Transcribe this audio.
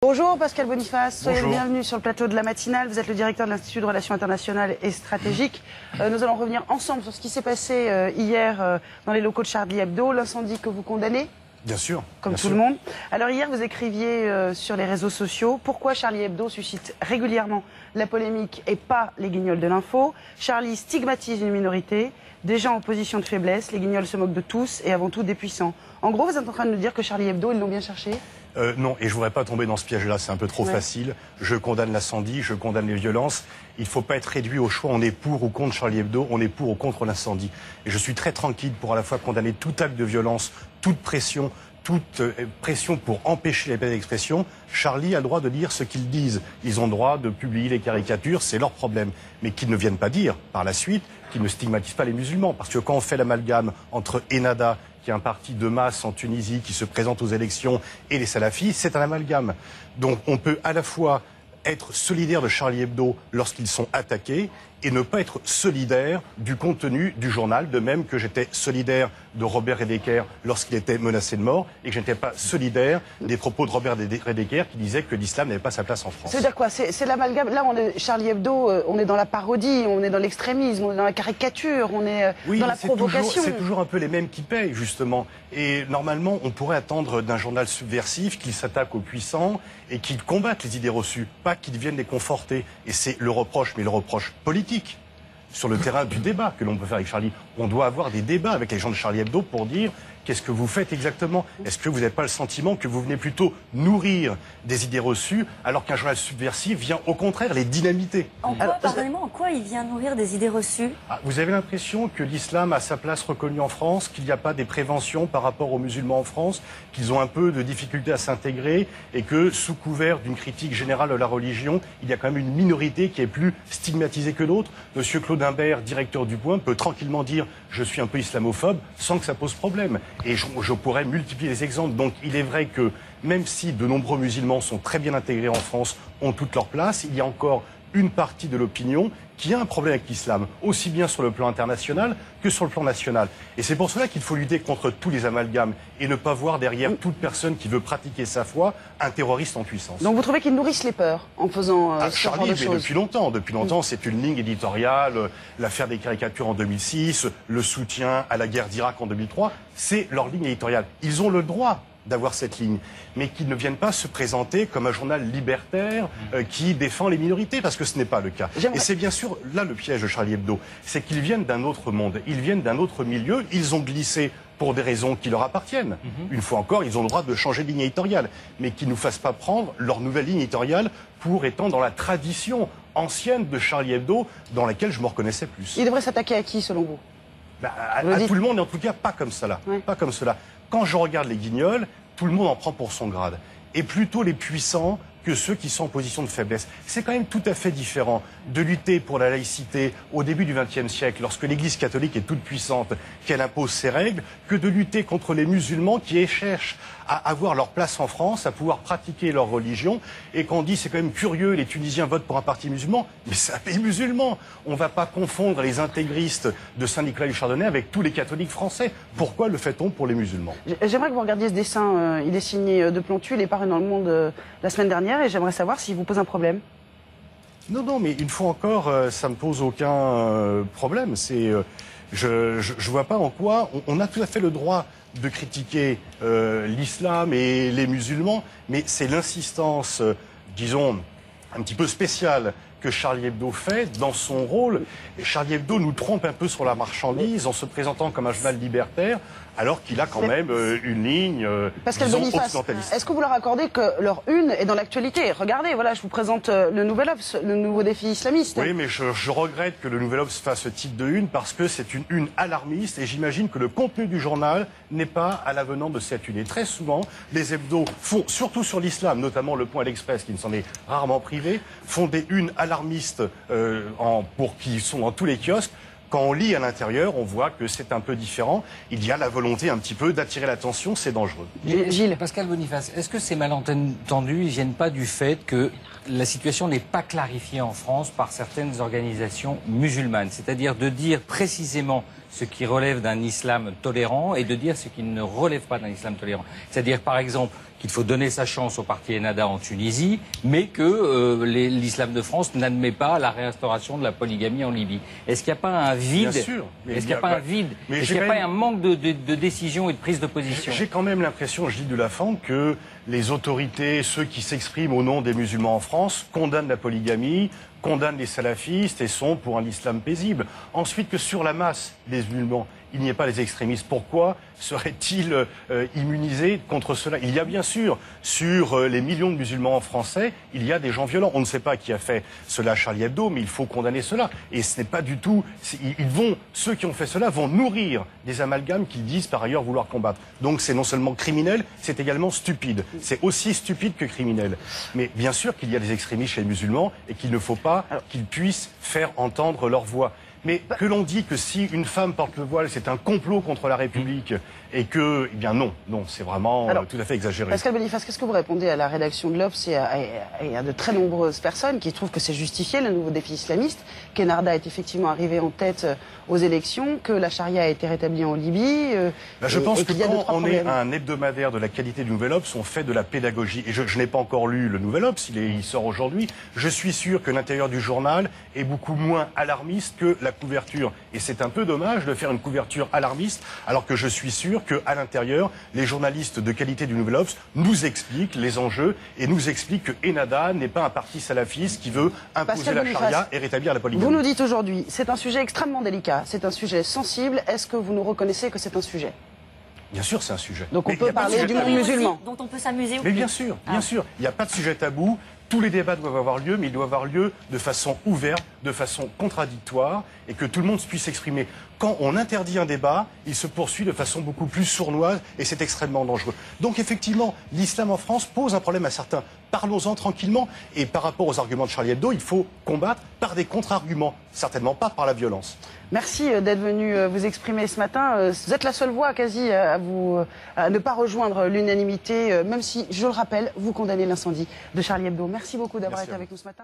Bonjour Pascal Boniface, soyez le Bonjour. bienvenu sur le plateau de la matinale. Vous êtes le directeur de l'Institut de Relations Internationales et Stratégiques. Nous allons revenir ensemble sur ce qui s'est passé hier dans les locaux de Charlie Hebdo, l'incendie que vous condamnez. Bien sûr. Comme bien tout sûr. le monde. Alors hier, vous écriviez sur les réseaux sociaux pourquoi Charlie Hebdo suscite régulièrement la polémique et pas les guignols de l'info. Charlie stigmatise une minorité, des gens en position de faiblesse, les guignols se moquent de tous et avant tout des puissants. En gros, vous êtes en train de nous dire que Charlie Hebdo, ils l'ont bien cherché? Non, et je ne voudrais pas tomber dans ce piège-là, c'est un peu trop facile. Je condamne l'incendie, je condamne les violences. Il ne faut pas être réduit au choix, on est pour ou contre Charlie Hebdo, on est pour ou contre l'incendie. Et je suis très tranquille pour à la fois condamner tout acte de violence, toute pression pour empêcher la liberté d'expression. Charlie a le droit de dire ce qu'ils disent. Ils ont le droit de publier les caricatures, c'est leur problème. Mais qu'ils ne viennent pas dire, par la suite, qu'ils ne stigmatisent pas les musulmans. Parce que quand on fait l'amalgame entre Ennahda, qui est un parti de masse en Tunisie, qui se présente aux élections, et les salafis, c'est un amalgame. Donc on peut à la fois être solidaire de Charlie Hebdo lorsqu'ils sont attaqués et ne pas être solidaire du contenu du journal, de même que j'étais solidaire de Robert Redeker lorsqu'il était menacé de mort et que je n'étais pas solidaire des propos de Robert Redeker qui disait que l'islam n'avait pas sa place en France. Ça veut dire quoi? C'est l'amalgame. Là, on est Charlie Hebdo, on est dans la parodie, on est dans l'extrémisme, on est dans la caricature, on est dans la provocation. C'est toujours un peu les mêmes qui payent, justement. Et normalement, on pourrait attendre d'un journal subversif qu'il s'attaque aux puissants et qu'il combatte les idées reçues, pas qu'il vienne les conforter. Et c'est le reproche, mais le reproche politique. Sur le terrain du débat que l'on peut faire avec Charlie. On doit avoir des débats avec les gens de Charlie Hebdo pour dire qu'est-ce que vous faites exactement. Est-ce que vous n'avez pas le sentiment que vous venez plutôt nourrir des idées reçues alors qu'un journal subversif vient au contraire les dynamiter? Pardonnez-moi, en quoi il vient nourrir des idées reçues? Vous avez l'impression que l'islam a sa place reconnue en France, qu'il n'y a pas des préventions par rapport aux musulmans en France, qu'ils ont un peu de difficulté à s'intégrer et que sous couvert d'une critique générale de la religion, il y a quand même une minorité qui est plus stigmatisée que d'autres. Monsieur Claude Imbert, directeur du Point, peut tranquillement dire « je suis un peu islamophobe » sans que ça pose problème. Et je pourrais multiplier les exemples. Donc il est vrai que même si de nombreux musulmans sont très bien intégrés en France, ont toute leur place, il y a encore une partie de l'opinion qui a un problème avec l'islam, aussi bien sur le plan international que sur le plan national. Et c'est pour cela qu'il faut lutter contre tous les amalgames et ne pas voir derrière toute personne qui veut pratiquer sa foi un terroriste en puissance. Donc vous trouvez qu'ils nourrissent les peurs en faisant ce genre Charlie, de mais choses? depuis longtemps, c'est une ligne éditoriale, l'affaire des caricatures en 2006, le soutien à la guerre d'Irak en 2003, c'est leur ligne éditoriale. Ils ont le droit d'avoir cette ligne, mais qu'ils ne viennent pas se présenter comme un journal libertaire qui défend les minorités, parce que ce n'est pas le cas. Et c'est bien sûr là le piège de Charlie Hebdo, c'est qu'ils viennent d'un autre monde, ils viennent d'un autre milieu, ils ont glissé pour des raisons qui leur appartiennent. Une fois encore, ils ont le droit de changer de ligne éditoriale, mais qu'ils ne nous fassent pas prendre leur nouvelle ligne éditoriale pour étant dans la tradition ancienne de Charlie Hebdo, dans laquelle je me reconnaissais plus. Ils devraient s'attaquer à qui, selon vous? À tout le monde, et en tout cas pas comme cela. Pas comme cela. Quand je regarde les guignols, tout le monde en prend pour son grade. Et plutôt les puissants que ceux qui sont en position de faiblesse. C'est quand même tout à fait différent de lutter pour la laïcité au début du XXe siècle, lorsque l'Église catholique est toute puissante, qu'elle impose ses règles, que de lutter contre les musulmans qui cherchent à avoir leur place en France, à pouvoir pratiquer leur religion. Et qu'on dit, c'est quand même curieux, les Tunisiens votent pour un parti musulman, mais c'est un pays musulman. On ne va pas confondre les intégristes de Saint-Nicolas-du-Chardonnay avec tous les catholiques français. Pourquoi le fait-on pour les musulmans? J'aimerais que vous regardiez ce dessin. Il est signé de Plantu, il est paru dans Le Monde la semaine dernière, et j'aimerais savoir s'il vous pose un problème. Non, mais une fois encore, ça ne me pose aucun problème. Je vois pas en quoi on a tout à fait le droit de critiquer l'islam et les musulmans, mais c'est l'insistance, disons, un petit peu spéciale que Charlie Hebdo fait dans son rôle. Et Charlie Hebdo nous trompe un peu sur la marchandise en se présentant comme un journal libertaire, alors qu'il a quand même une ligne, Pascal disons, Boniface, occidentaliste. est-ce que vous leur accordez que leur une est dans l'actualité? Regardez, voilà, je vous présente le Nouvel Obs, le nouveau défi islamiste. Oui, mais je regrette que le Nouvel Obs fasse ce type de une parce que c'est une alarmiste et j'imagine que le contenu du journal n'est pas à l'avenant de cette une. Et très souvent, les hebdos font, surtout sur l'islam, notamment Le Point et l'Express, qui ne s'en est rarement privé, font des unes alarmistes pour qui sont dans tous les kiosques. Quand on lit à l'intérieur, on voit que c'est un peu différent. Il y a la volonté un petit peu d'attirer l'attention, c'est dangereux. Gilles. Pascal Boniface, est-ce que ces malentendus ne viennent pas du fait que la situation n'est pas clarifiée en France par certaines organisations musulmanes? C'est-à-dire de dire précisément ce qui relève d'un islam tolérant et de dire ce qui ne relève pas d'un islam tolérant. C'est-à-dire, par exemple, qu'il faut donner sa chance au parti Ennahda en Tunisie, mais que l'islam de France n'admet pas la réinstauration de la polygamie en Libye. Est-ce qu'il n'y a pas un vide? Bien sûr. Est-ce qu'il n'y a pas un vide? Est-ce qu'il n'y a pas un manque de décision et de prise de position? J'ai quand même l'impression, Gilles de Lafont, que les autorités, ceux qui s'expriment au nom des musulmans en France, condamnent la polygamie, condamnent les salafistes et sont pour un islam paisible. Ensuite, que sur la masse des musulmans, il n'y ait pas les extrémistes. Pourquoi serait-il immunisé contre cela? Il y a bien sûr, sur les millions de musulmans français, il y a des gens violents. On ne sait pas qui a fait cela à Charlie Hebdo, mais il faut condamner cela. Et ce n'est pas du tout... Ceux qui ont fait cela vont nourrir des amalgames qu'ils disent par ailleurs vouloir combattre. Donc c'est non seulement criminel, c'est également stupide. C'est aussi stupide que criminel. Mais bien sûr qu'il y a des extrémistes chez les musulmans et qu'il ne faut pas qu'ils puissent faire entendre leur voix. Mais que l'on dit que si une femme porte le voile, c'est un complot contre la République et que, eh bien non, c'est vraiment tout à fait exagéré. Pascal Boniface, qu'est-ce que vous répondez à la rédaction de l'Obs et à de très nombreuses personnes qui trouvent que c'est justifié le nouveau défi islamiste, qu'Ennahda est effectivement arrivé en tête aux élections, que la charia a été rétablie en Libye Je pense que quand on est un hebdomadaire de la qualité du Nouvel Obs, on fait de la pédagogie. Et je n'ai pas encore lu le Nouvel Obs, il sort aujourd'hui. Je suis sûr que l'intérieur du journal est beaucoup moins alarmiste que la couverture. Et c'est un peu dommage de faire une couverture alarmiste, alors que je suis sûr qu'à l'intérieur, les journalistes de qualité du Nouvel Obs nous expliquent les enjeux et nous expliquent que Ennahda n'est pas un parti salafiste qui veut imposer la charia et rétablir la polygamie. Vous nous dites aujourd'hui, c'est un sujet extrêmement délicat, c'est un sujet sensible. Est-ce que vous nous reconnaissez que c'est un sujet? Bien sûr, c'est un sujet. Donc on peut parler du monde musulman. Dont on peut s'amuser. Mais bien sûr, bien sûr. Il n'y a pas de sujet tabou. Tous les débats doivent avoir lieu, mais ils doivent avoir lieu de façon ouverte, de façon contradictoire, et que tout le monde puisse s'exprimer. Quand on interdit un débat, il se poursuit de façon beaucoup plus sournoise, et c'est extrêmement dangereux. Donc effectivement, l'islam en France pose un problème à certains. Parlons-en tranquillement, et par rapport aux arguments de Charlie Hebdo, il faut combattre par des contre-arguments, certainement pas par la violence. Merci d'être venu vous exprimer ce matin. Vous êtes la seule voix quasi à ne pas rejoindre l'unanimité, même si, je le rappelle, vous condamnez l'incendie de Charlie Hebdo. Merci beaucoup d'avoir été avec nous ce matin.